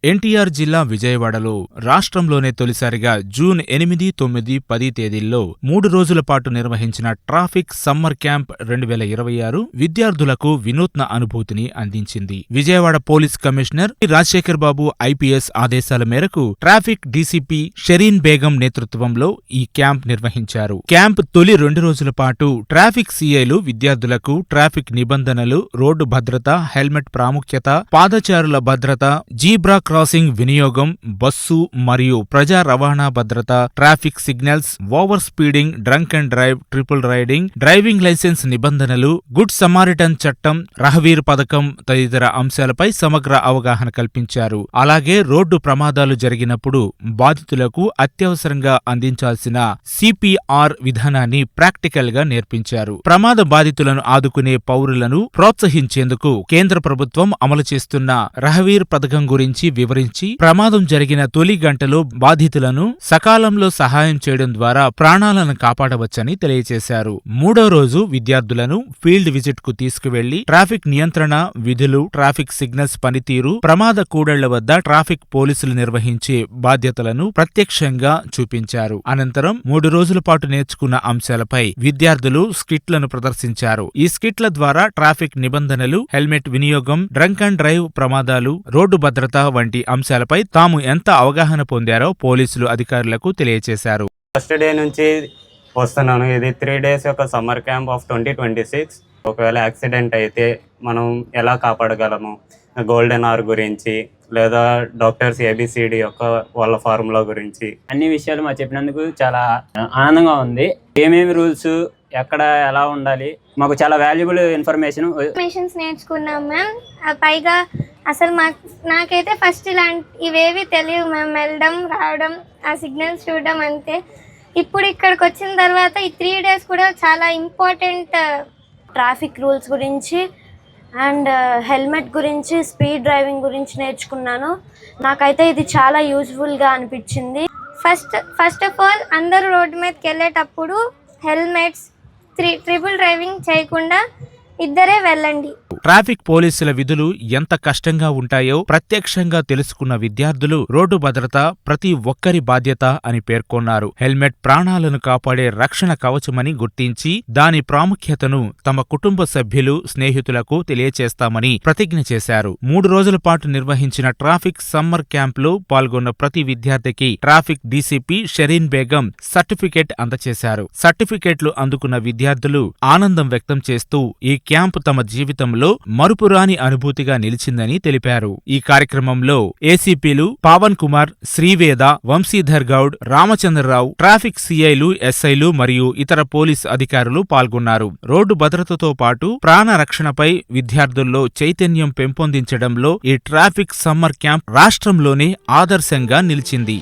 ఎన్టీఆర్ జిల్లా విజయవాడలో రాష్ట్రంలోనే తొలిసారిగా జూన్ 8, 9, 10 తేదీల్లో 3 రోజుల పాటు నిర్వహించిన ట్రాఫిక్ సమ్మర్ క్యాంప్ 2026 విద్యార్థులకు వినూత్న అనుభూతిని అందించింది. విజయవాడ పోలీస్ కమిషనర్ రాజశేఖర్ బాబు ఐపీఎస్ ఆదేశాల మేరకు ట్రాఫిక్ డీసీపీ షరీన్ బేగం నేతృత్వంలో ఈ క్యాంప్ నిర్వహించారు. క్యాంప్ తొలి 2 రోజుల పాటు ట్రాఫిక్ సీఐలు విద్యార్థులకు ట్రాఫిక్ నిబంధనలు, రోడ్డు భద్రత, హెల్మెట్ ప్రాముఖ్యత, పాదచారుల భద్రత, జీబ్రా క్రాసింగ్ వినియోగం, బస్సు మరియు ప్రజా రవాణా భద్రత, traffic signals, over speeding, drunk and drive, triple riding, driving licence నిబంధనలు, గుడ్ సమారిటన్ చట్టం, రహవీర్ పథకం తదితర అంశాలపై సమగ్ర అవగాహన కల్పించారు. అలాగే రోడ్డు ప్రమాదాలు జరిగినప్పుడు బాధితులకు అత్యవసరంగా అందించాల్సిన సిపిఆర్ విధానాన్ని ప్రాక్టికల్ గా నేర్పించారు. ప్రమాద బాధితులను ఆదుకునే పౌరులను ప్రోత్సహించేందుకు కేంద్ర ప్రభుత్వం అమలు చేస్తున్న రహవీర్ పథకం గురించి వివరించి ప్రమాదం జరిగిన తొలి గంటలో బాధితులను సకాలంలో సహాయం చేయడం ద్వారా ప్రాణాలను కాపాడవచ్చని తెలియజేశారు. 3వ రోజు విద్యార్థులను ఫీల్డ్ విజిట్ కు తీసుకువెళ్లి ట్రాఫిక్ నియంత్రణ విధులు, ట్రాఫిక్ సిగ్నల్స్ పనితీరు, ప్రమాద కూడళ్ల వద్ద ట్రాఫిక్ పోలీసులు నిర్వహించే బాధ్యతలను ప్రత్యక్షంగా చూపించారు. అనంతరం 3 రోజుల పాటు నేర్చుకున్న అంశాలపై విద్యార్థులు స్కిట్లను ప్రదర్శించారు. ఈ స్కిట్ల ద్వారా ట్రాఫిక్ నిబంధనలు, హెల్మెట్ వినియోగం, డ్రంక్ అండ్ డ్రైవ్ ప్రమాదాలు, రోడ్డు భద్రత వంటి అంశాలపై తాము ఎంత అవగాహన పొందారో పోలీసులు అధికారులకు తెలియజేశారు. ఫస్ట్ డే నుంచి వస్తున్నాను. ఇది 3 days యొక్క సమ్మర్ క్యాంప్ ఆఫ్ 2026. ఒకవేళ యాక్సిడెంట్ అయితే మనం ఎలా కాపాడగలము, గోల్డెన్ అవర్ గురించి, లేదా డాక్టర్స్ ABCD యొక్క వాళ్ళ ఫార్ములా గురించి అన్ని విషయాలు మాకు చెప్పినందుకు చాలా ఆనందంగా ఉంది. ఏమేమి రూల్స్, ఎక్కడ ఎలా ఉండాలి, మాకు చాలా వాల్యుబుల్ ఇన్ఫర్మేషన్స్ నేర్చుకున్నాం మ్యామ్. పైగా అసలు నాకైతే ఫస్ట్ ఇవేవి తెలియవు మ్యామ్. వెళ్ళడం, రావడం, ఆ సిగ్నల్స్ చూడడం అంతే. ఇప్పుడు ఇక్కడికి వచ్చిన తర్వాత ఈ 3 days కూడా చాలా ఇంపార్టెంట్. ట్రాఫిక్ రూల్స్ గురించి అండ్ హెల్మెట్ గురించి, స్పీడ్ డ్రైవింగ్ గురించి నేర్చుకున్నాను. నాకైతే ఇది చాలా యూజ్ఫుల్గా అనిపించింది. ఫస్ట్ ఆఫ్ ఆల్ అందరూ రోడ్డు మీదకి వెళ్ళేటప్పుడు హెల్మెట్స్, ట్రిపుల్ డ్రైవింగ్ చేయకుండా ఇద్దరే వెళ్ళండి. ట్రాఫిక్ పోలీసుల విధులు ఎంత కష్టంగా ఉంటాయో ప్రత్యక్షంగా తెలుసుకున్న విద్యార్థులు రోడ్డు భద్రత ప్రతి ఒక్కరి బాధ్యత అని పేర్కొన్నారు. హెల్మెట్ ప్రాణాలను కాపాడే రక్షణ కవచమని గుర్తించి దాని ప్రాముఖ్యతను తమ కుటుంబ సభ్యులు, స్నేహితులకు తెలియచేస్తామని ప్రతిజ్ఞ చేశారు. 3 రోజుల పాటు నిర్వహించిన ట్రాఫిక్ సమ్మర్ క్యాంప్లో పాల్గొన్న ప్రతి విద్యార్థికి traffic DCP Shireen Begum certificate అందజేశారు. సర్టిఫికెట్లు అందుకున్న విద్యార్థులు ఆనందం వ్యక్తం చేస్తూ ఈ క్యాంప్ తమ జీవితంలో మరుపురాని అనుభూతిగా నిలిచిందని తెలిపారు. ఈ కార్యక్రమంలో ఏసీపీలు పావన్ కుమార్, శ్రీవేద, వంశీధర్ గౌడ్, రామచంద్రరావు, ట్రాఫిక్ సీఐలు, ఎస్ఐలు మరియు ఇతర పోలీస్ అధికారులు పాల్గొన్నారు. రోడ్డు భద్రతతో పాటు ప్రాణ రక్షణపై విద్యార్థుల్లో చైతన్యం పెంపొందించడంలో ఈ ట్రాఫిక్ సమ్మర్ క్యాంప్ రాష్ట్రంలోనే ఆదర్శంగా నిలిచింది.